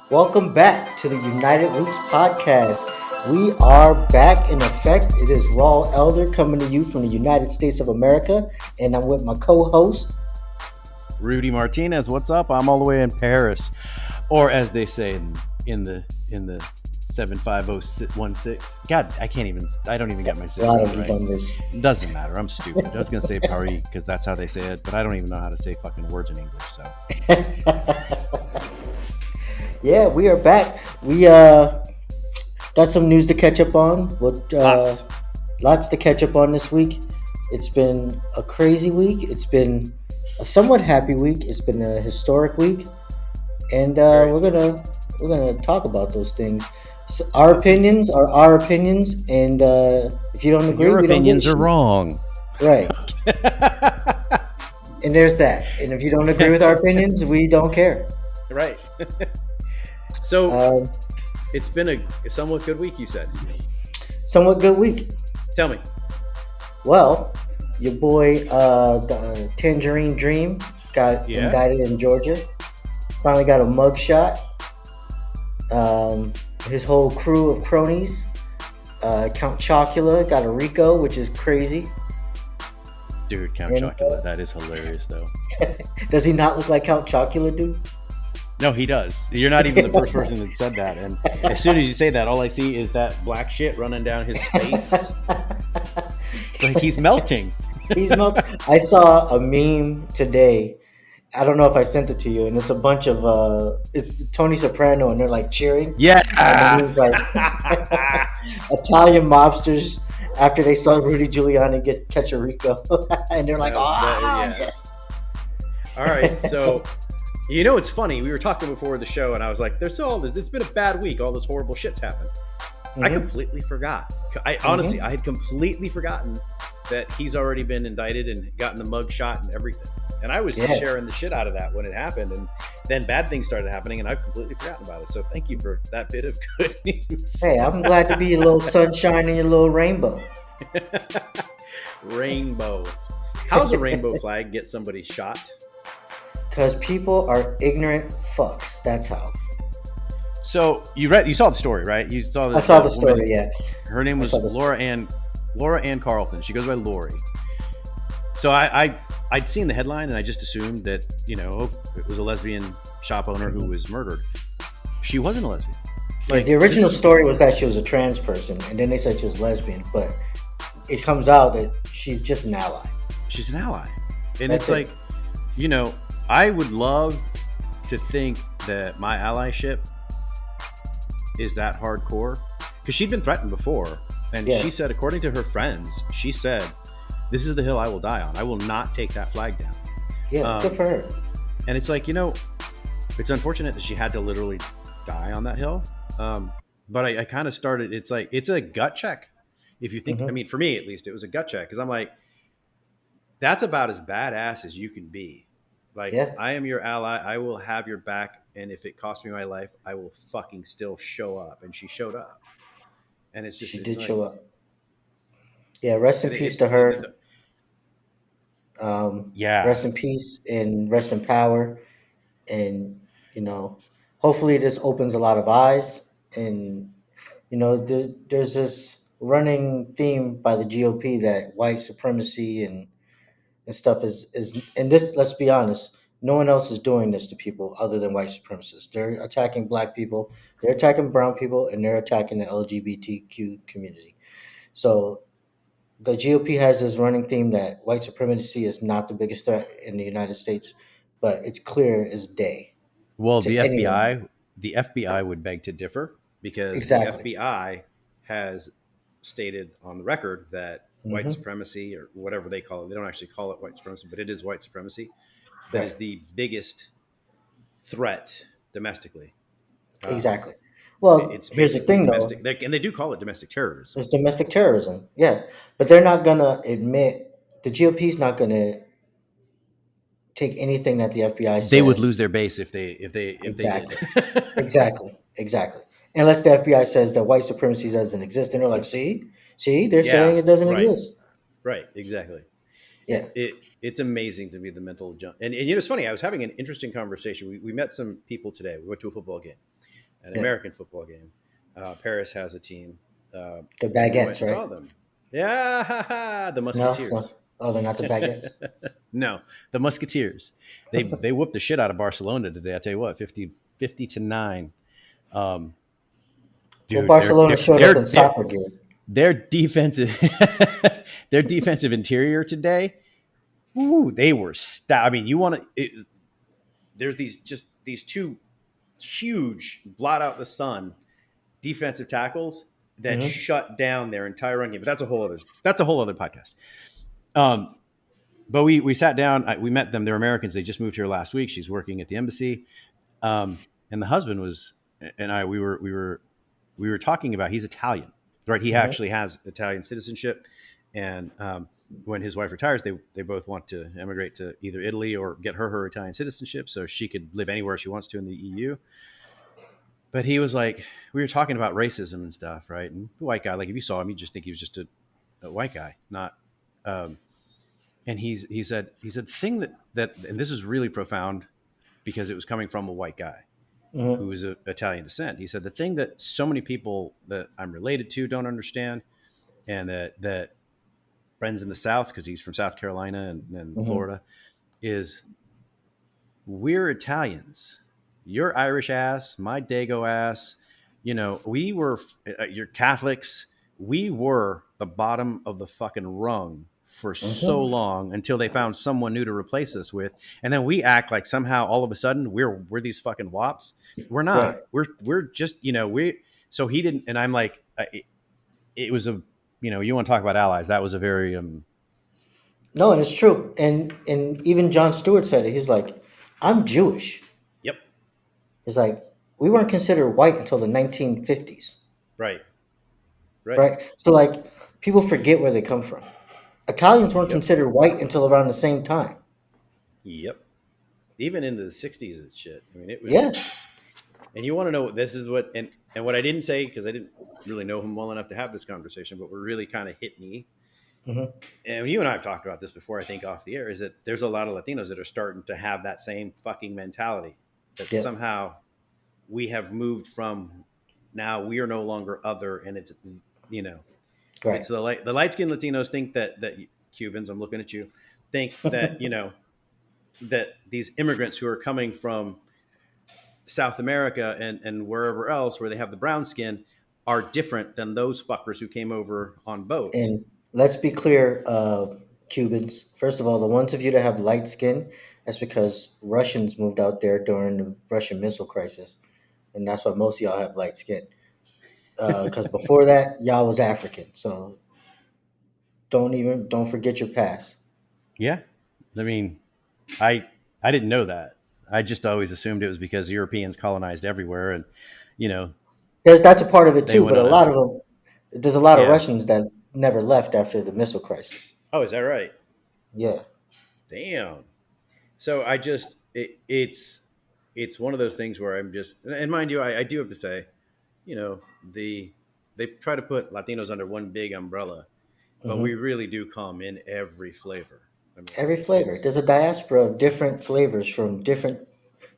Welcome back to the United Roots podcast. We are back in effect. It is Rall Elder coming to you from the United States of America, and I'm with my co-host. Rudy Martinez, what's up? I'm all the way in Paris, or as they say in the 75016. God, I don't even get my A lot city of right. numbers. Doesn't matter. I'm stupid. I was gonna say Paris because that's how they say it, but I don't even know how to say fucking words in English. So Yeah, we are back. We got some news to catch up on. Lots to catch up on this week. It's been a crazy week. It's been a somewhat happy week. It's been a historic week, and we're gonna talk about those things. So our opinions are our opinions, and if you don't agree, your we don't give a opinions are shit. wrong. Right, and there's that. And if you don't agree with our opinions, we don't care. Right. So Um, it's been a somewhat good week, you said. Somewhat good week. Tell me. Well, your boy, the Tangerine Dream, got Yeah. indicted in Georgia. Finally got a mugshot. His whole crew of cronies. Count Chocula got a RICO, which is crazy. Dude, Count Chocula, that is hilarious though. Does he not look like Count Chocula, dude? No, he does. You're not even the first person that said that. And as soon as you say that, all I see is that black shit running down his face. It's like he's melting. He's melting. I saw a meme today. I don't know if I sent it to you, and it's a bunch of it's Tony Soprano, and they're like cheering. Yeah. And the meme's like Italian mobsters after they saw Rudy Giuliani catch a RICO, and they're like, yeah. All right, so you know it's funny. We were talking before the show, and I was like, "There's all this. It's been a bad week. All this horrible shit's happened." Mm-hmm. I completely forgot. Honestly, I had completely forgotten that he's already been indicted and gotten the mug shot and everything. And I was sharing the shit out of that when it happened, and then bad things started happening, and I've completely forgotten about it. So thank you for that bit of good news. Hey, I'm glad to be your little sunshine and your little rainbow. Rainbow. How's a rainbow flag get somebody shot? Because people are ignorant fucks. That's how. So you saw the story, right? You saw. I saw the story. Yeah. Her name was Laura Ann Carlton. She goes by Lori. So I'd seen the headline and I just assumed that it was a lesbian shop owner who was murdered. She wasn't a lesbian. Like the original story was that she was a trans person, and then they said she was lesbian. But it comes out that she's just an ally. She's an ally, and That's it's like, I would love to think that my allyship is that hardcore, because she'd been threatened before, and she said, according to her friends, she said, "This is the hill I will die on. I will not take that flag down." Yeah, good for her. And it's like, it's unfortunate that she had to literally die on that hill. But I kind of started, it's like, it's a gut check. If you think, I mean, for me at least, it was a gut check, because I'm like, that's about as badass as you can be. Like, I am your ally. I will have your back. And if it costs me my life, I will fucking still show up. And she showed up. And it's just, she did show up. Yeah. Rest in peace to her. Rest in peace and rest in power. And, hopefully this opens a lot of eyes. And, there's this running theme by the GOP that white supremacy and stuff is, and this, let's be honest, no one else is doing this to people other than white supremacists. They're attacking black people, they're attacking brown people, and they're attacking the LGBTQ community. So the GOP has this running theme that white supremacy is not the biggest threat in the United States, but it's clear as day. Well, the FBI would beg to differ, because the FBI has stated on the record that white supremacy, or whatever they call it, they don't actually call it white supremacy, but it is white supremacy, that is the biggest threat domestically. Exactly. Well, it's here's the thing, though. And they do call it domestic terrorism. It's domestic terrorism, yeah. But they're not going to admit, the GOP's not going to take anything that the FBI says. They would lose their base if they Exactly. did. Exactly. Unless the FBI says that white supremacy doesn't exist, and they're like, see, they're saying it doesn't exist. Right, exactly. Yeah. It's amazing to me, the mental jump. And it's funny, I was having an interesting conversation. We met some people today. We went to a football game. an Yeah. American football game. Paris has a team. Uh, The we went baguettes, and right? saw them. Yeah, the No, it's not. Musketeers. Oh, they're not the baguettes. No, the Musketeers. They whooped the shit out of Barcelona today. I tell you what, 50-9. Um, Well, dude, Barcelona showed up in soccer gear. their defensive their defensive interior today. Ooh, they were I mean, you want to? There's these two huge blot out the sun defensive tackles that Hmm. shut down their entire run game. But that's a whole other podcast. Um, but we sat down. We met them. They're Americans. They just moved here last week. She's working at the embassy, and the husband was and I we were talking about he's Italian, right? He Hmm. actually has Italian citizenship, and when his wife retires, they both want to emigrate to either Italy or get her Italian citizenship so she could live anywhere she wants to in the EU. But he was like, we were talking about racism and stuff, right? And the white guy, like if you saw him, you just think he was just a white guy, not. Um, and he said thing that and this is really profound because it was coming from a white guy who Hmm. was of Italian descent. He said the thing that so many people that I'm related to don't understand, and that friends in the South, because he's from South Carolina and Hmm. Florida, is we're Italians. Your Irish ass, my Dago ass. We were, you're Catholics. We were the bottom of the fucking rung for so Hmm. long until they found someone new to replace us with. And then we act like somehow all of a sudden we're these fucking wops. We're Right. not. We're just, so he didn't. And I'm like, it was you want to talk about allies. That was a very, No, and it's true. And even John Stewart said it. He's like, I'm Jewish. yep, He's like, we weren't considered white until the 1950s, right, right, right? So like, people forget where they come from. Italians weren't yep, considered white until around the same time. yep. Even into the 60s and shit. I mean, it Yeah. was, and you want to know, this is what, and what I didn't say, because I didn't really know him well enough to have this conversation, but what really kind of hit me, Hmm. and you and I have talked about this before, I think off the air, is that there's a lot of Latinos that are starting to have that same fucking mentality that Yeah. somehow we have moved from, now we are no longer other, and you know, Right. it's the light skinned Latinos think that Cubans, I'm looking at you, think that, that these immigrants who are coming from South America and wherever else where they have the brown skin are different than those fuckers who came over on boats. And let's be clear, Cubans. First of all, the ones of you that have light skin, that's because Russians moved out there during the Russian Missile Crisis, and that's why most of y'all have light skin. Because before that, y'all was African. So don't forget your past. Yeah, I mean, I I didn't know that. I just always assumed it was because Europeans colonized everywhere, and you know That's a part of it they too, went but a on a lot of them, there's a lot of yeah. Russians that never left after the missile crisis. Oh, is that right? Yeah. Damn. So it's one of those things where I'm just, and mind you, I do have to say, the they try to put Latinos under one big umbrella, but we Hmm. really do come in every flavor. I mean, Every flavor. it's There's a diaspora of different flavors from different.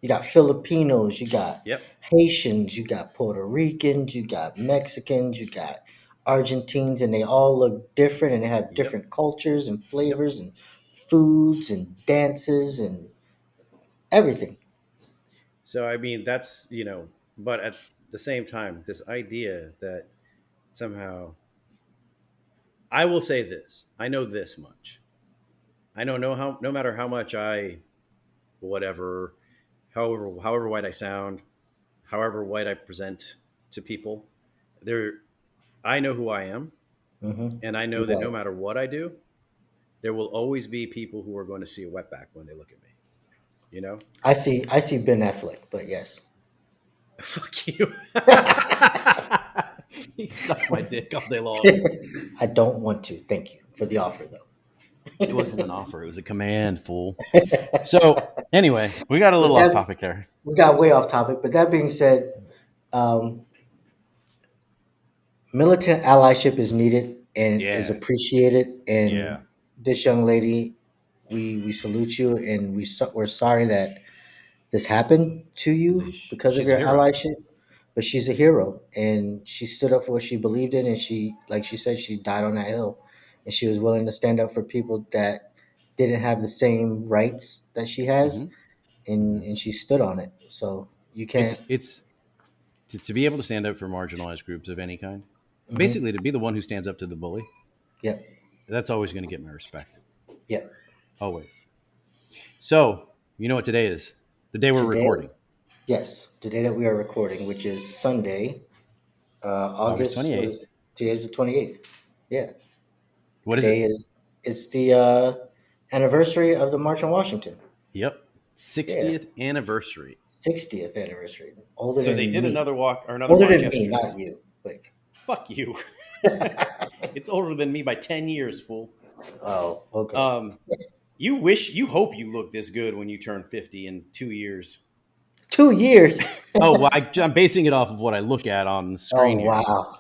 You got Filipinos, you got yep, Haitians, you got Puerto Ricans, you got Mexicans, you got Argentines, and they all look different and they have yep, different cultures and yep. flavors and foods and dances and everything. So I mean, that's but at the same time, this idea that somehow, I will say this, I know this much. I know no matter how much I whatever, however white I sound, however white I present to people, there I know who I am, Hmm. and I know You that no white. matter what I do, there will always be people who are going to see a wetback when they look at me. You know, I see Ben Affleck, but yes. fuck you. You suck my dick all day long. I don't want to. Thank you for the offer, It though. wasn't an offer; it was a command, fool. So anyway, we got a But little off that topic there. we got way off topic. But that being said, um, militant allyship is needed and is Yeah, appreciated. yeah. And this young lady, we salute you, and we're sorry that this happened to you because of She's a your hero. allyship. but she's a hero, and she stood up for what she believed in, and she, like she said, she died on that hill, and she was willing to stand up for people that didn't have the same rights that she has, Mm-hmm. and Mm-hmm. and she stood on it. So you It's can't. it's to be able to stand up for marginalized groups of any kind, Hmm. basically to be the one who stands up to the bully. Yep. That's always going to get my respect. Yep. Always. So you know what today is? The day we're Today, recording, yes, today that we are recording, which is Sunday, August August. twenty What is eighth. it? Today is the 28th. Yeah. What is Today it? is it's the anniversary of the March on Washington. Yep, Yeah, 60th anniversary. 60th anniversary. Older So they than did me. another walk or another Older march than me, yesterday. not you. Wait. Fuck you. It's older than me by 10 years, fool. Oh, okay. Um, you hope you look this good when you turn 50 in 2 years. 2 years. Oh, well, I'm basing it off of what I look at on the Oh screen here. wow.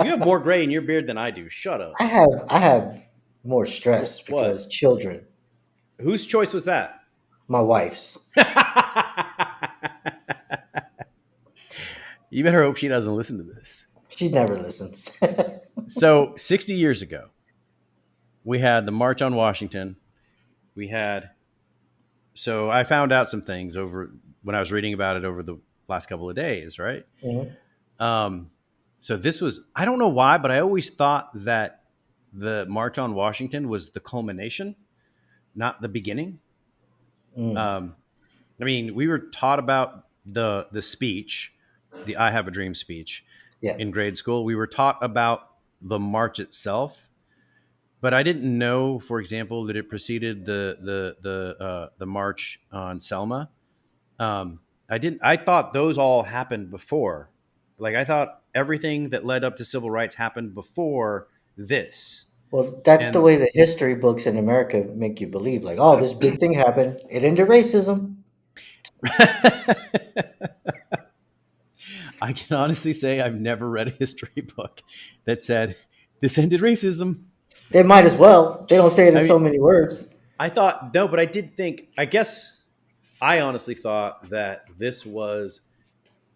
You have more gray in your beard than I do. Shut up. I have more stress What? because children. Whose choice was that? My wife's. You better hope she doesn't listen to this. She never listens. So, 60 years ago, we had the March on Washington. We had, so I found out some things over when I was reading about it over the last couple of days, right? Mhm. Um, so this was, I don't know why, but I always thought that the March on Washington was the culmination, not the beginning. Mm. Um, I mean, we were taught about the speech, the "I Have a Dream" speech Yeah. in grade school. We were taught about the march itself, but I didn't know, for example, that it preceded the march on Selma. I didn't. I thought those all happened before. Like I thought everything that led up to civil rights happened before this. Well, that's the And way the history books in America make you believe. Like, oh, this big thing happened. It ended racism. I can honestly say I've never read a history book that said this ended racism. They might as well. They don't say it in I so mean, many words. I thought no, but I did think. I guess I honestly thought that this was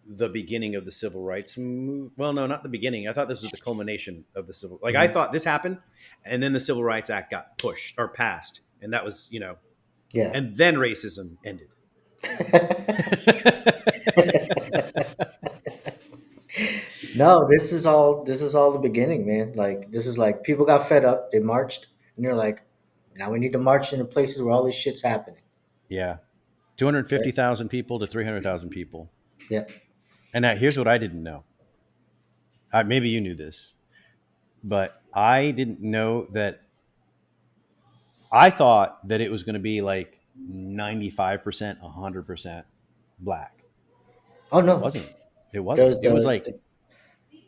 the beginning of the civil rights move. Well, no, not the beginning. I thought this was the culmination of the civil. Like I Mhm. thought this happened, and then the Civil Rights Act got pushed or passed, and that was Yeah. and then racism ended. No, this is all the beginning, man. Like this is like people got fed up, they marched, and they're like, now we need to march into places where all this shit's happening. Yeah, 250,000 Right? people to 300,000 people. Yeah. And now here's what I didn't know. Maybe you knew this, but I didn't know that. I thought that it was going to be like 95%, 100% black. Oh It no. wasn't. It wasn't. There's It was the, like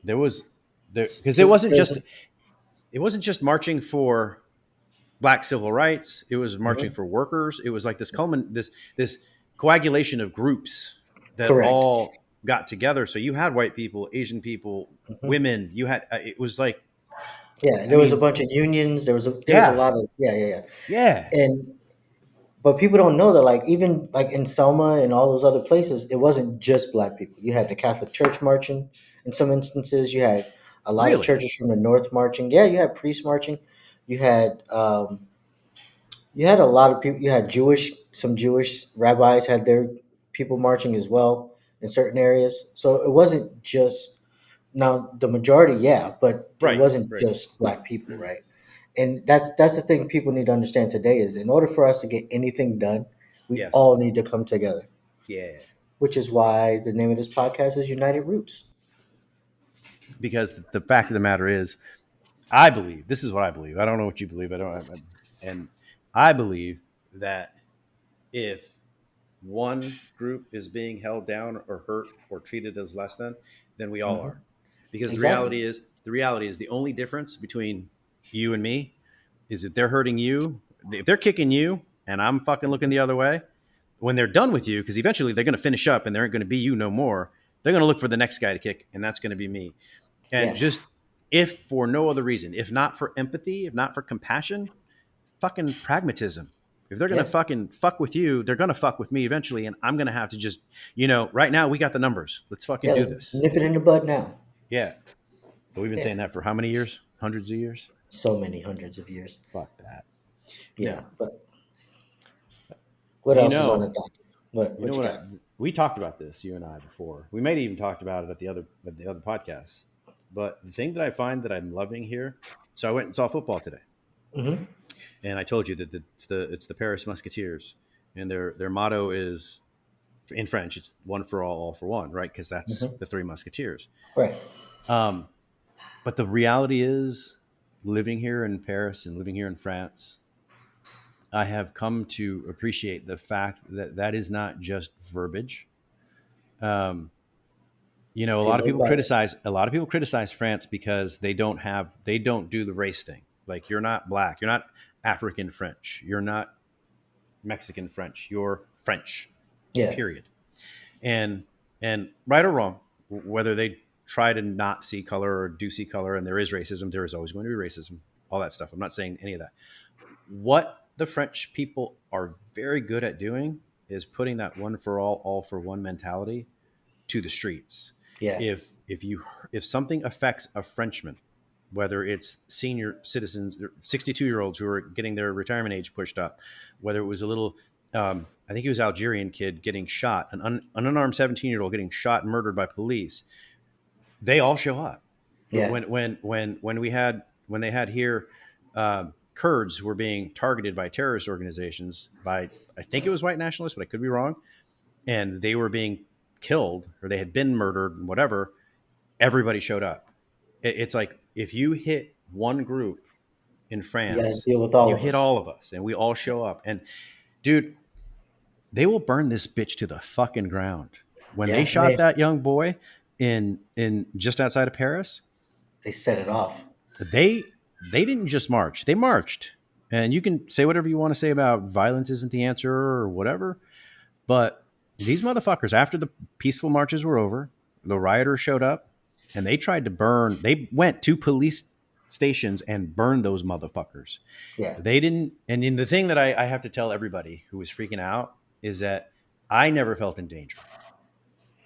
there was there because so there's it wasn't just marching for black civil rights. It was marching mhm. for workers. It was like this coagulation of groups that Correct. all got together. So you had white people, Asian people, Mhm. women. You had it was like Yeah, I there was a mean bunch of unions. There was a yeah lot of, yeah, yeah, yeah. yeah And but people don't know that, like, even like in Selma and all those other places, it wasn't just black people. You had the Catholic Church marching. In some instances, you had a lot of really churches from the north marching. Yeah, you had priests marching. You had you had a lot of people. You had some Jewish rabbis had their people marching as well in certain areas. So it wasn't just, now the majority, yeah, but it right wasn't right just black people, right? And that's the thing people need to understand today is, in order for us to get anything done, we yes all need to come together. yeah Which is why the name of this podcast is United Roots. because the fact of the matter is I believe this is what I believe. I don't know what you believe. I don't and I believe that if one group is being held down or hurt or treated as less than, then we all Hmm. are. Because Exactly. the reality is the only difference between you and me is if they're hurting you, if they're kicking you and I'm fucking looking the other way, when they're done with you, because eventually they're going to finish up and they aren't going to be you no more, they're going to look for the next guy to kick, and that's going to be me. And Yeah. just if for no other reason, if not for empathy, if not for compassion, fucking pragmatism. If they're gonna Yeah. fucking fuck with you, they're gonna fuck with me eventually, and I'm gonna have to just, right now we got the numbers. Let's fucking Yeah. do Let's this. nip it in the bud now. Yeah, but we've been Yeah. saying that for how many years? Hundreds of years. So many hundreds of years. Fuck that. Yeah. Now, But what you else is on know, the docket? What you what got? we talked about this, you and I, before. We may have even talked about it at the other podcasts. But the thing that I find that I'm loving here, so I went and saw football today, Mm-hmm. and I told you that it's the Paris Musketeers, and their motto is in French, it's one for all for one, right? Because that's Mm-hmm. the Three Musketeers. Right. Um, but the reality is, living here in Paris and living here in France, I have come to appreciate the fact that that is not just verbiage. Um, a They lot of live people by it. criticize France because they don't do the race thing. Like, you're not black, you're not African French, you're not Mexican French, you're French, Yeah. period. And right or wrong, whether they try to not see color or do see color, and there is racism, there is always going to be racism, all that stuff. I'm not saying any of that. What the French people are very good at doing is putting that one for all for one mentality to the streets. Yeah. If something affects a Frenchman, whether it's senior citizens, 62-year-olds who are getting their retirement age pushed up, whether it was a little, I think it was Algerian kid getting shot, an unarmed 17-year-old getting shot and murdered by police, they all show up. Yeah. When they had here, Kurds who were being targeted by terrorist organizations, by, I think it was white nationalists, but I could be wrong, and they were being killed or they had been murdered and whatever, everybody showed up. It's like, if you hit one group in You got to France, deal with all you of hit us. all of us, and we all show up. And dude, they will burn this bitch to the fucking ground. When they Yeah. shot that young boy in just outside of Paris, They set it off. they didn't just march; they marched. And you can say whatever you want to say about violence isn't the answer or whatever, but these motherfuckers, after the peaceful marches were over, the rioters showed up and they tried to burn. They went to police stations and burned those motherfuckers. Yeah. They didn't. And in the thing that I have to tell everybody who was freaking out is that I never felt in danger.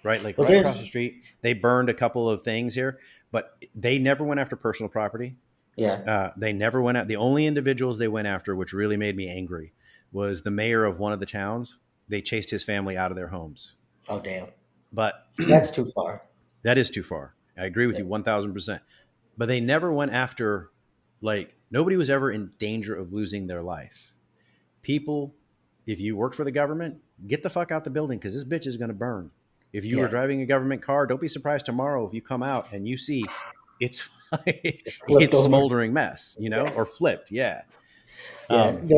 Right, like Well, right across there's the street, they burned a couple of things here, but they never went after personal property. yeah. They never went at the only individuals they went after, which really made me angry, was the mayor of one of the towns. They chased his family out of their homes. Oh damn. But That's too far. that is too far. I agree with Yeah. you 1000%. But they never went after, like, nobody was ever in danger of losing their life. People, if you work for the government, get the fuck out the building because this bitch is going to burn. If you were Yeah. driving a government car, don't be surprised tomorrow if you come out and you see it's Flipped it's over. smoldering mess, or flipped. Yeah. Yeah. Um,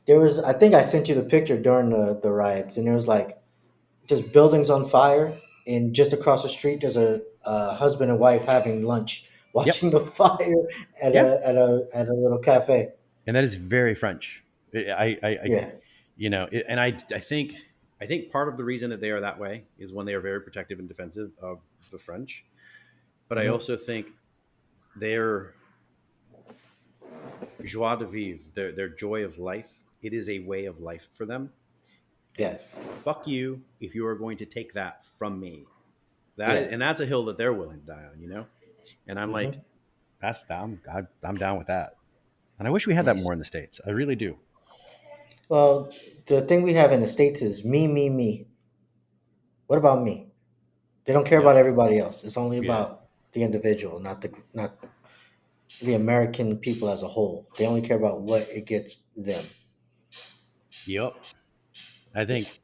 There was. I think I sent you the picture during the riots, and there was like just buildings on fire, and just across the street there's a husband and wife having lunch, yep. watching the fire at Yeah. a little cafe. And that is very French. Yeah. And I think part of the reason that they are that way is when they are very protective and defensive of the French. But I Hmm. also think their joie de vivre, their joy of life, it is a way of life for them. Yeah. And fuck you if you are going to take that from me. Yeah. And that's a hill that they're willing to die on. And I'm like, Hmm. I'm down with that. And I wish we had that Nice. more in the States. I really do. Well, the thing we have in the States is me, me, me. What about me? They don't care Yep. about everybody else. It's only Yeah. about the individual, not the American people as a whole. They only care about what it gets them. Yep. I think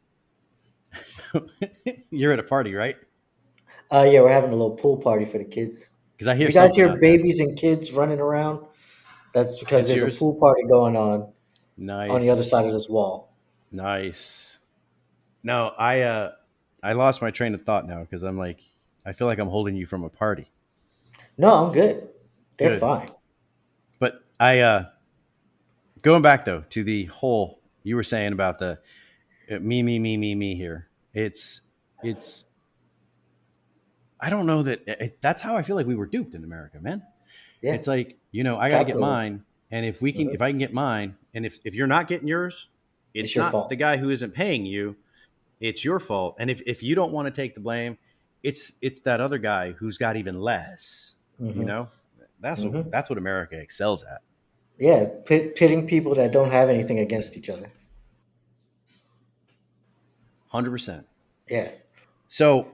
you're at a party, right? Yeah, we're having a little pool party for the kids. Because I If hear you guys something hear out there. babies and kids running around, that's because It's there's a yours. pool party going on the other Nice. side of this wall. Nice. No, I lost my train of thought now because I'm like, I feel like I'm holding you from a party. No, I'm good. They're Good. fine. But I going back though to the whole you were saying about the me here. It's I don't know that that's how I feel like we were duped in America, man. Yeah, It's like, I got to get capitalism. mine, and if we can Mhm. if I can get mine And if you're not getting yours, It's it's your not the fault. guy who isn't paying you. It's your fault. And if you don't want to take the blame, it's that other guy who's got even less. You Hmm. know, Hmm. that's what America excels at. Yeah, pitting people that don't have anything against each other. 100%. Yeah. So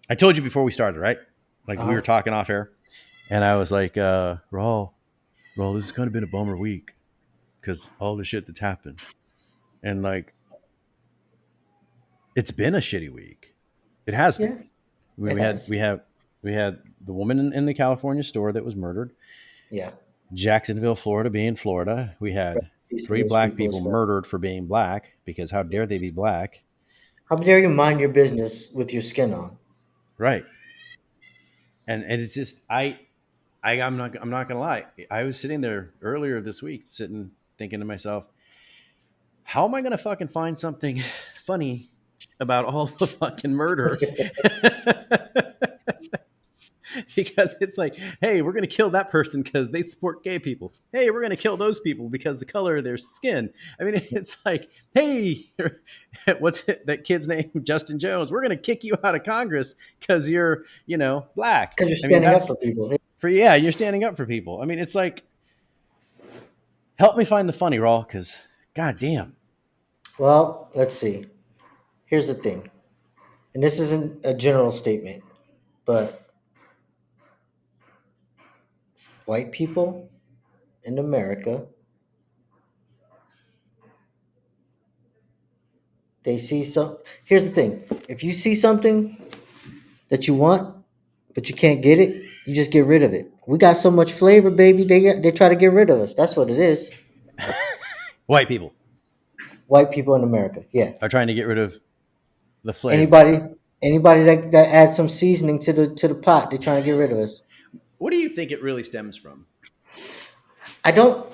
I told you before we started, right? Like Uh we were huh. talking off air, and I was like, Rall, this has kind of been a bummer week because all the shit that's happened, and like it's been a shitty week. It has been. Yeah, I mean, it has. we had the woman in the California store that was murdered. Yeah. Jacksonville, Florida, being Florida. We had Peace to three those black people people as well. murdered for being black because how dare they be black? How dare you mind your business with your skin on? Right. And it's just I'm not gonna lie. I was sitting there earlier this week, sitting thinking to myself, how am I gonna fucking find something funny about all the fucking murder? Because it's like, hey, we're gonna kill that person because they support gay people. Hey, we're gonna kill those people because the color of their skin. I mean, it's like, hey, what's that kid's name? Justin Jones. We're gonna kick you out of Congress because you're, black. Because you're I mean, standing up that's for people. for yeah, you're standing up for people. I mean, it's like, help me find the funny, Raw, because goddamn. Well, let's see. Here's the thing, and this isn't a general statement, but white people in America, they see some. Here's the thing: if you see something that you want, but you can't get it, you just get rid of it. We got so much flavor, baby. They try to get rid of us. That's what it is. White people White people in America, yeah. are trying to get rid of the flavor. Anybody anybody that adds some seasoning to the pot, they're trying to get rid of us. What do you think it really stems from? I don't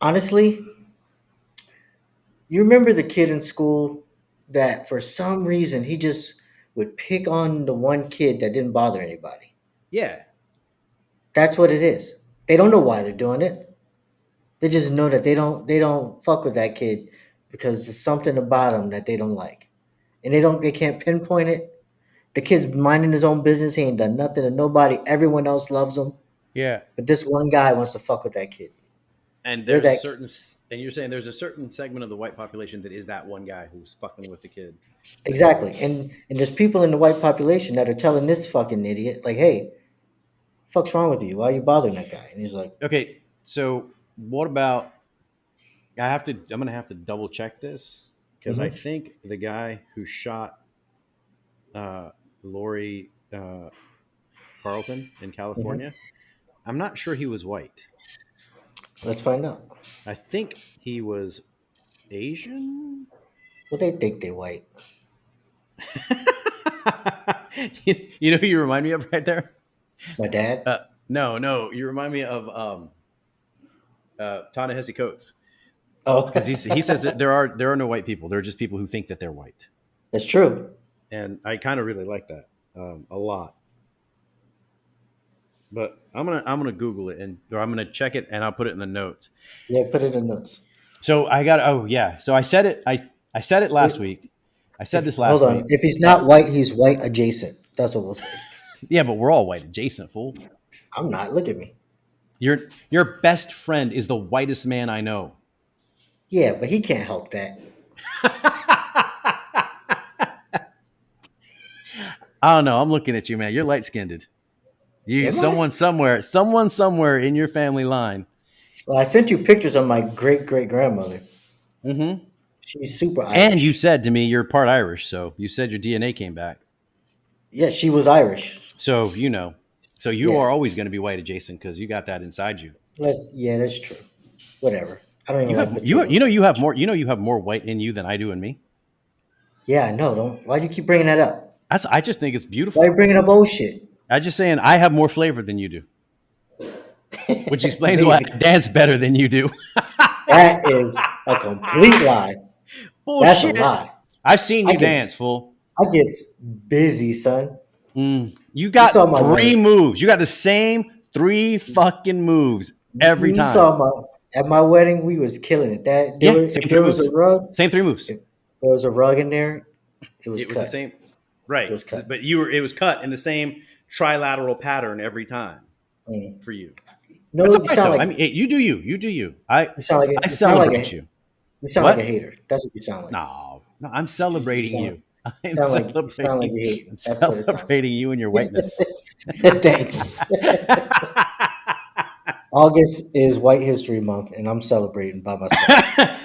honestly. You remember the kid in school that for some reason he just would pick on the one kid that didn't bother anybody. Yeah, That's what it is. They don't know why they're doing it. They just know that they don't fuck with that kid because there's something about him that they don't like, and they can't pinpoint it. The kid's minding his own business. He ain't done nothing to nobody. Everyone else loves him, yeah. but this one guy wants to fuck with that kid. And They're there's a that certain, and you're saying there's a certain segment of the white population that is that one guy who's fucking with the kid. exactly, and there's people in the white population that are telling this fucking idiot like, "Hey, fuck's wrong with you? Why are you bothering that guy?" And he's like, Okay, so what about? I'm gonna have to double check this because I mm-hmm, think the guy who shot uh, Lori Carlton in mm-hmm. California, I'm not sure he was white. Let's find out. I think he was Asian. Well, they think they white. You know who you remind me of right there? My dad. No, no, you remind me of Ta-Nehisi Coates Oh, because he says that there are no white people. There are just people who think that they're white, that's true. and I kind of really like that a lot. But I'm gonna Google it or I'm gonna check it and I'll put it in the notes. Yeah, put it in notes. So I got oh yeah. So I said it. I said it last If, week. I said if this hold last on, week. if he's not white, he's white adjacent. That's what we'll say. Yeah, but we're all white adjacent, fool. I'm not. Look at me. Your best friend is the whitest man I know. Yeah, but he can't help that. I don't know. I'm looking at you, man. You're light skinned. You Am I? someone somewhere in your family line. Well, I sent you pictures of my great great grandmother. Mm-hmm. She's super And you Irish. said to me you're part Irish, so you said your DNA came back. Yeah, she was Irish. So so you Yeah, are always going to be white adjacent because you got that inside you. yeah, that's true. Whatever. I don't even You like have you potatoes. know you have more you have more white in you than I do in me. Yeah, I know. Don't. Why do you keep bringing that up? I just think it's Why are beautiful. you bringing up old shit? I'm just saying I have more flavor than you do, which explains why I Maybe dance better than you do. that is a complete lie. That's a Bullshit. lie. I've seen I you get dance, fool. I get busy, son. You You saw got my three like. moves. You got the same three fucking moves every You time. saw my. At my wedding, we was killing it. That there Yeah, was same if three there was a moves. rug, Same three moves. if there was a rug in there, it was It was the cut. same, right? It was cut. But you were it was cut in the same trilateral pattern every time Mm. for you. That's No, all right though. I mean, hey, you do you. You do you. I you sound like celebrate a you. you sound like a What? hater. That's what you sound like. No, no. I'm You celebrating sound you. I'm you sound like celebrating. you hate. I'm That's what it sounds celebrating you and your whiteness. like. Thanks. August is White History Month, and I'm celebrating by myself.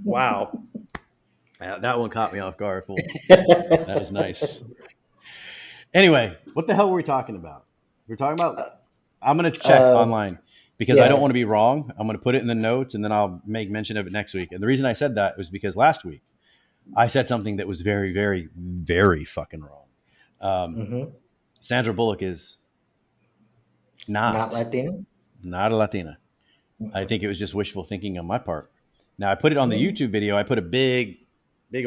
Wow, that one caught me off guard. Full. That was nice. Anyway, what the hell were we talking about? We're talking about. I'm gonna check uh, online because I don't yeah. want to be wrong. I'm gonna put it in the notes and then I'll make mention of it next week. And the reason I said that was because last week I said something that was very, very, very fucking wrong. Hmm. Sandra Bullock is Not not Latino. not a Latina. I think it was just wishful thinking on my part. Now I put it on the Mm. YouTube video. I put a big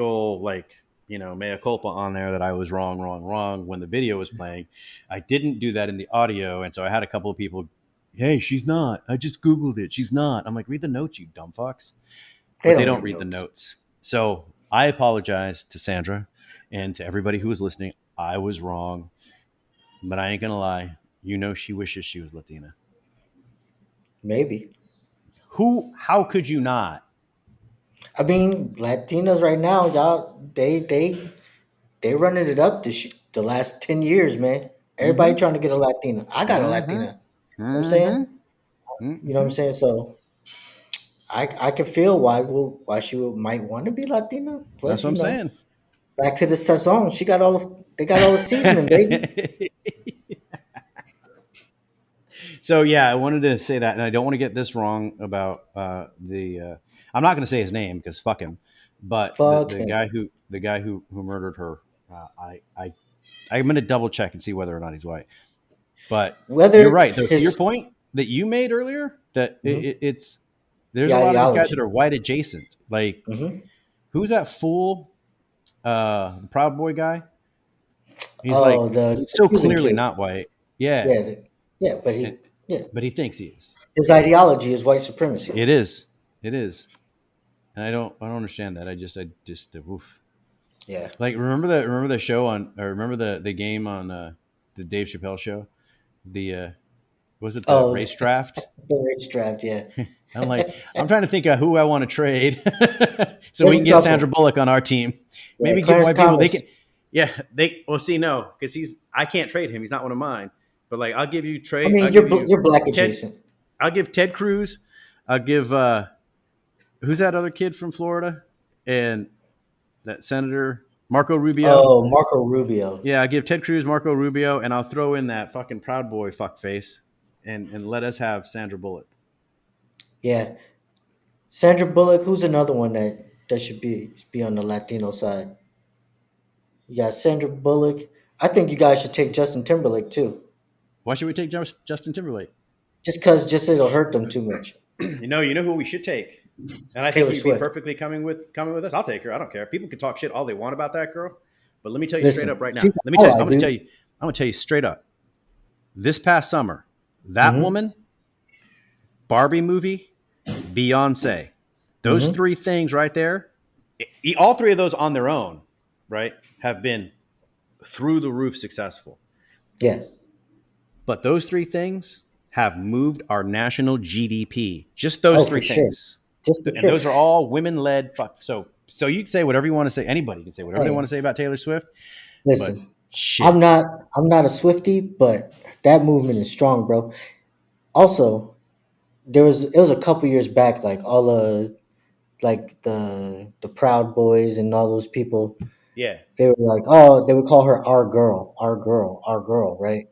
old like mea culpa on there that I was wrong, wrong, wrong when the video was playing. I didn't do that in the audio, and so I had a couple of people, hey, she's not. I just googled it. She's not. I'm like, read the notes, you dumb fucks. They But they don't don't read read the notes. notes. So I apologize to Sandra and to everybody who was listening. I was wrong, but I ain't gonna lie. She wishes she was Latina. Maybe. Who? How could you not? I mean, Latinos right now, y'all, they running it up the last 10 years, man. Everybody Mm-hmm. trying to get a Latina. I got a Latina. Mm-hmm. You know what I'm saying? Mm-hmm. You know what I'm Mm-hmm. saying? So I can feel why she might want to be Latina. That's Plus, what I'm saying. back to the sazon. They got all the seasoning, baby. So yeah, I wanted to say that, and I don't want to get this wrong about the. I'm not going to say his name because fuck him, but Fuck him. the guy who murdered her. I'm going to double check and see whether or not he's white. But you're Whether right, though. To your his point that you made earlier, that mhm, it's there's the a lot of these guys ideology. that are white adjacent. Like Hmm. who's that fool? The Proud Boy guy. He's Oh, like the he's so Cuban clearly kid. not white. Yeah, Yeah, yeah, and, yeah, but he thinks he is. his ideology is white supremacy. It is. It is. And I don't understand that. I just oof. Yeah. Like remember the show on or remember the game on the Dave Chappelle show? The was it the Oh, race draft? the race draft. Yeah. I'm like I'm trying to think of who I want to trade so we There's can a get Sandra couple. Bullock on our team. Yeah, Maybe give Clarence white people they can Thomas. yeah, they well see no cuz he's I can't trade him. He's not one of mine. But like I I'll mean, give you you're black Ted adjacent. I'll give Ted Cruz. I'll give who's that other kid from Florida? And that Senator Marco Rubio. Oh, Marco Rubio. Yeah, I give Ted Cruz, Marco Rubio, and I'll throw in that fucking Proud Boy fuckface, and let us have Sandra Bullock. Yeah, Sandra Bullock. Who's another one that should be on the Latino side? You got Sandra Bullock. I think you guys should take Justin Timberlake too, Why should we take Justin Timberlake? just it'll hurt them too much. You know who we should take, and I think Taylor he'd be Swift. perfectly coming with us. I'll take her. I don't care. People can talk shit all they want about that girl, but let me tell you straight up Listen, right now. she's Let me an tell you. ally, dude. I'm gonna tell you straight up. This past summer, that Mm-hmm. woman, Barbie movie, Beyonce, those Mm-hmm. three things right there, all three of those on their own, right, have been through the roof successful. Yeah. But those three things have moved our national GDP. Just those Oh, three for sure. things. Just for And sure. those are all women led. So you can say whatever you want to say. Anybody can say whatever they want to Hey, say about Taylor Swift. But listen. I'm shit. not I'm not a Swifty, but that movement is strong, bro. Also, it was a couple years back, like all like the Proud Boys and all those people. Yeah. They were like, oh, they would call her our girl, our girl, our girl, right?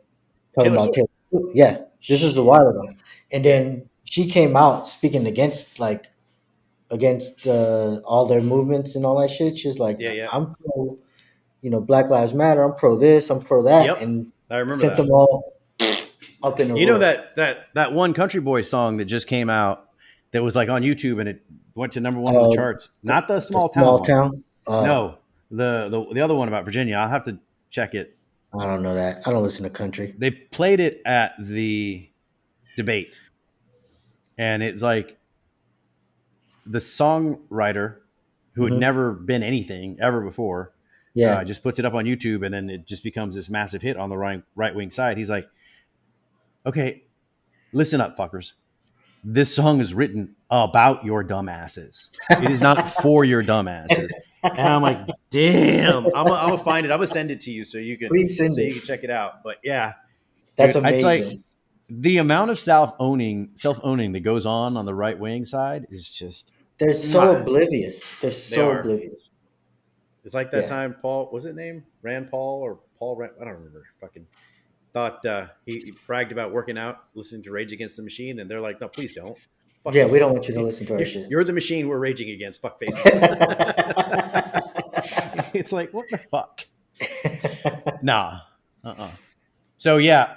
Talking Taylor about Swift. Taylor. Swift. Yeah, this is a Shit. while ago, and Yeah. then she came out speaking against all their movements and all that shit. She's like, Yeah. Yeah. I'm pro, Black Lives Matter. I'm pro this. I'm pro that, Yep. and I remember sent them that. all up in a You know roar. that one country boy song that just came out that was like on YouTube and it went to number one on the Uh, charts. the, Not the the small town small one. town. No, the other one about Virginia. I'll have to check it. I don't know that. I don't listen to country. They played it at the debate. and it's like the songwriter who had Hmm. never been anything ever before Yeah. just puts it up on YouTube, and then it just becomes this massive hit on the right wing side. He's like, okay, listen up, fuckers. This song is written about your dumbasses. It is not for your dumbasses. And I'm like, damn, I'm gonna find it. I'm gonna send it to you Please send so you it. can check it out. But yeah, That's dude, it's like amazing. the amount of self owning that goes on the right wing side is just, They're so mwah. oblivious. They're They so are. oblivious. It's like that Yeah. time Paul, was it named Rand Paul or Paul Rand? I don't remember. Fucking thought he bragged about working out, listening to Rage Against the Machine, and they're like, no, please don't. Fuck Yeah, we you. don't want you to listen to our shit. You're the machine we're raging against, fuckface. It's like, what the fuck? Nah. Uh-uh. So yeah,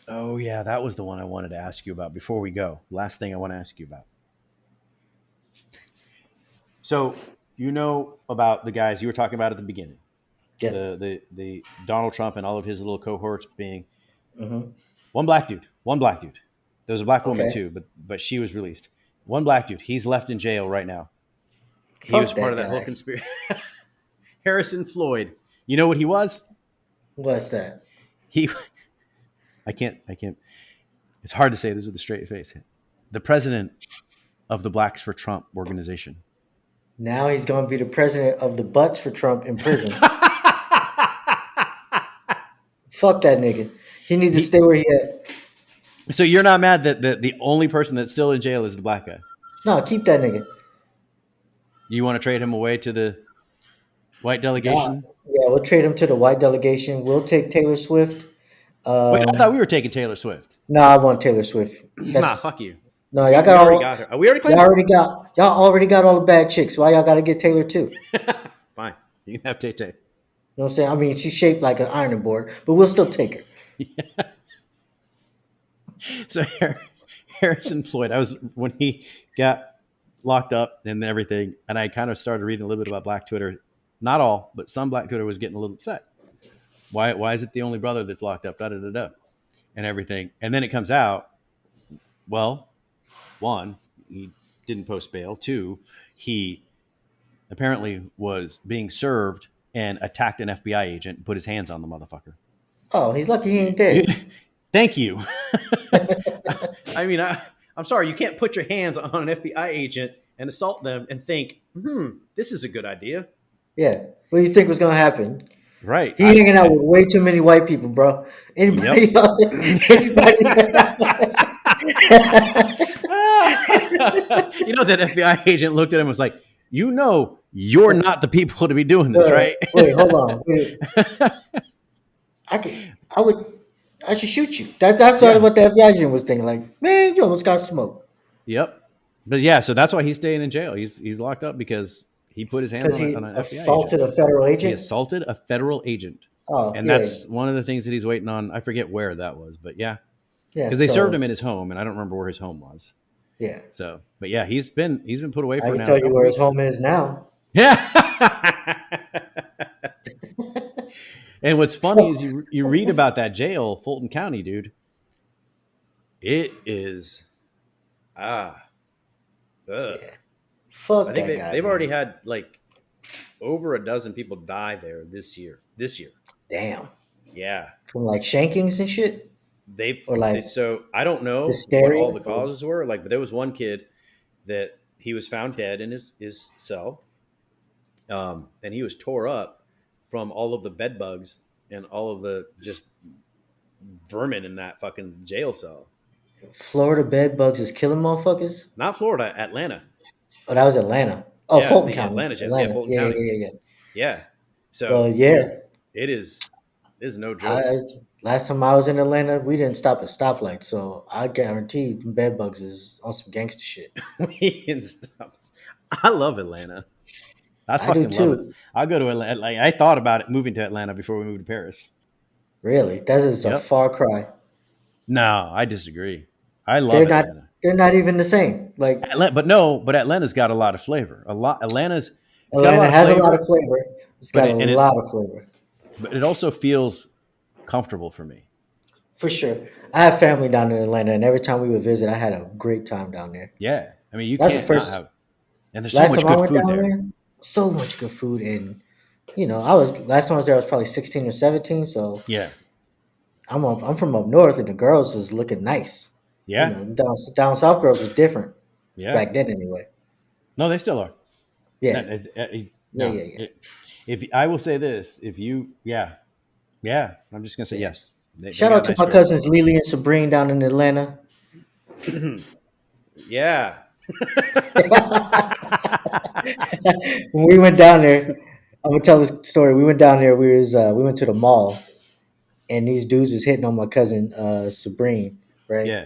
oh yeah, that was the one I wanted to ask you about before we go. Last thing I want to ask you about. So you know about the guys you were talking about at the beginning, Yeah. the Donald Trump and all of his little cohorts being Hmm. one black dude, one black dude. There was a black woman Okay. too, but she was released. One black dude. He's left in jail right now. He was Fuck part that of that whole guy. conspiracy. Harrison Floyd. You know what he was? What's that? He. I can't. It's hard to say this with a straight face. The president of the Blacks for Trump organization. Now he's going to be the president of the butts for Trump in prison. Fuck that nigga. He needs to he, stay where he at. so you're not mad that the only person that's still in jail is the black guy? No, keep that nigga. You want to trade him away to the white Yeah, delegation? yeah. We'll trade him to the white delegation. We'll take Taylor Swift. Wait, I thought Um, we were taking Taylor Swift. no, I want Taylor Swift. Nah, That's fuck you. no. We, Y'all we got already all. got her. We already Y'all claimed her. already got. Y'all already got all the bad chicks. Why y'all got to get Taylor too? Fine. You can have Tay Tay. You know what I'm saying? I mean, she's shaped like an ironing board, but we'll still take her. So Harrison Floyd, I was when he got locked up and everything, and I kind of started reading a little bit about Black Twitter. Not all, but some Black Twitter was getting a little upset. Why is it the only brother that's locked up? Da da da da, and everything. And then it comes out. Well, one, he didn't post bail. Two, he apparently was being served and attacked an FBI agent and put his hands on the motherfucker. Oh, he's lucky he ain't dead. Thank you. I mean, I'm sorry, you can't put your hands on an FBI agent and assault them and think, this is a good idea. Yeah. What do you think was gonna happen? Right. He hanging out with way too many white people, bro. Yep. Anybody else? Anybody? You know, that FBI agent looked at him and was like, you're not the people to be doing this, right? Wait, hold on. Wait. I would, I should shoot you. That's Yeah. what the FBI agent was thinking. Like, man, you almost got smoked Yep. But yeah, so that's why he's staying in jail. He's locked up because he put his hands because on, he on an FBI agent. assaulted a federal He agent. assaulted a federal agent. Oh, And yeah, that's one of the things that he's waiting on. I forget where that was, but yeah. yeah. Because they served So, him in his home, and I don't remember where his home was. yeah, So, but yeah, he's been put away I for can now tell a you couple where his weeks. home is now. Yeah. And what's funny is Fuck, you read about that jail, Fulton County, dude. It is ah, ugh. yeah, I fuck think that guy, they've already man. had like over a dozen people die there this year. This year, Damn, yeah. from like shankings and shit, or like So I don't know what hysteria. all the causes were, like, but there was one kid that he was found dead in his cell, and he was tore up from all of the bed bugs and all of the just vermin in that fucking jail cell. Florida bed bugs is killing motherfuckers. Not Florida, Atlanta. Oh, that was Atlanta. Oh, Yeah, Fulton the County, Atlanta jail. Yeah, Atlanta. Fulton Yeah, yeah, County. yeah, yeah. Yeah. So, Well, yeah. dude, it is no joke. I last time I was in Atlanta, we didn't stop at stoplights, so I guarantee bed bugs is on some gangster shit. We can stop. I love Atlanta. I I do fucking love it. too. I'll go to Atlanta. Like, I thought about it moving to Atlanta before we moved to Paris. Really, that is a Yep. far cry. No, I disagree. I They're love not. Atlanta. They're not even the same. Like But Atlanta's got a lot of flavor. It's got a Atlanta lot of has a lot of flavor, flavor. It's but got a lot of flavor. it also feels comfortable for me. For sure. I have family down in Atlanta, and every time we would visit, I had a great time down there. Yeah, I mean, you That's the can't not first. have. And there's so Last much time I good went food down there. there, so much good food, and I was last time I was there, I was probably 16 or 17. So Yeah, I'm from up north, and the girls is looking nice. yeah, Down south girls was different yeah. back then, anyway. No, they still are. No, Yeah, yeah, no. yeah, yeah. If I will say this, if you, yeah, yeah, I'm just gonna say Yeah. yes. They Shout got out to nice my girls. cousins Lily and Sabrine down in Atlanta. Yeah. When we went down there, I'm gonna tell this story. We went down there. We went to the mall, and these dudes was hitting on my cousin Sabrine, right? Yeah.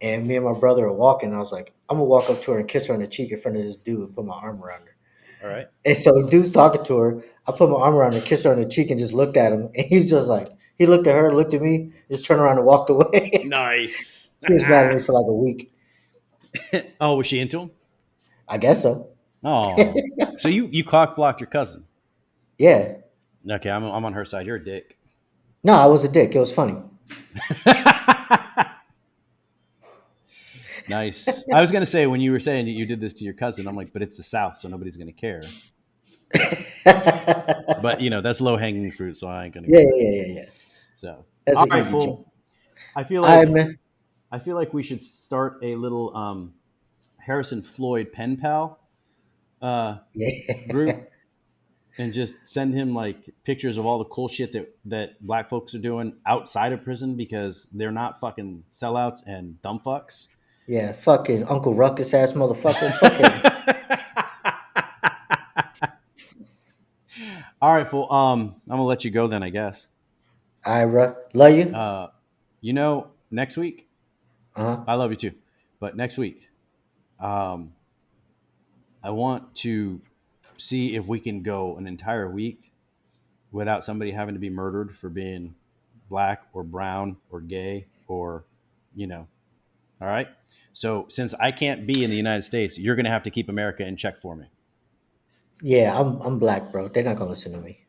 And me and my brother are walking. And I was like, I'm gonna walk up to her and kiss her on the cheek in front of this dude and put my arm around her. All right. And so the dude's talking to her. I put my arm around her, kissed her on the cheek, and just looked at him. And he's just like, he looked at her, looked at me, just turned around and walked away. Nice. She was mad at me for like a week. Oh, was she into him? I guess so. Oh, so you cock blocked your cousin? Yeah. Okay, I'm on her side. You're a dick. No, I was a dick. It was funny. Nice. I was gonna say when you were saying that you did this to your cousin, I'm like, but it's the South, so nobody's gonna care. But that's low hanging fruit, so I ain't gonna Yeah, go yeah, there. yeah, yeah, yeah. So, That's all an right, easy joke. fool. I feel like I'm I feel like we should start a little Harrison Floyd pen pal uh, yeah. group and just send him like pictures of all the cool shit that black folks are doing outside of prison because they're not fucking sellouts and dumb fucks. Yeah, fucking Uncle Ruckus ass motherfucker. Fuck him. All right, fool. I'm gonna let you go then, I guess. Ira. Love you. Uh, next week, Uh-huh. I love you too, but next week, um, I want to see if we can go an entire week without somebody having to be murdered for being black or brown or gay or, you know. All right. So since I can't be in the United States, you're going to have to keep America in check for me. Yeah, I'm black, bro. They're not gonna listen to me.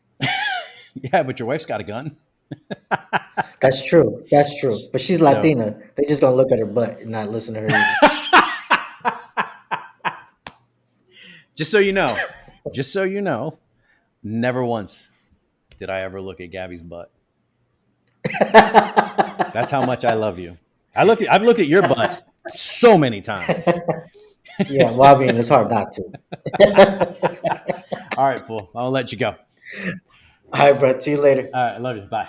Yeah, but your wife's got a gun. That's true. That's true. But she's So Latina. They just gonna look at her butt and not listen to her either. just so you know, just so you know, never once did I ever look at Gabby's butt. That's how much I love you. I've looked at your butt so many times. Yeah, well, I mean, it's hard not to. All right, fool. I'll let you go. All right, bro. See you later. All right, I love you. Bye.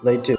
Later too.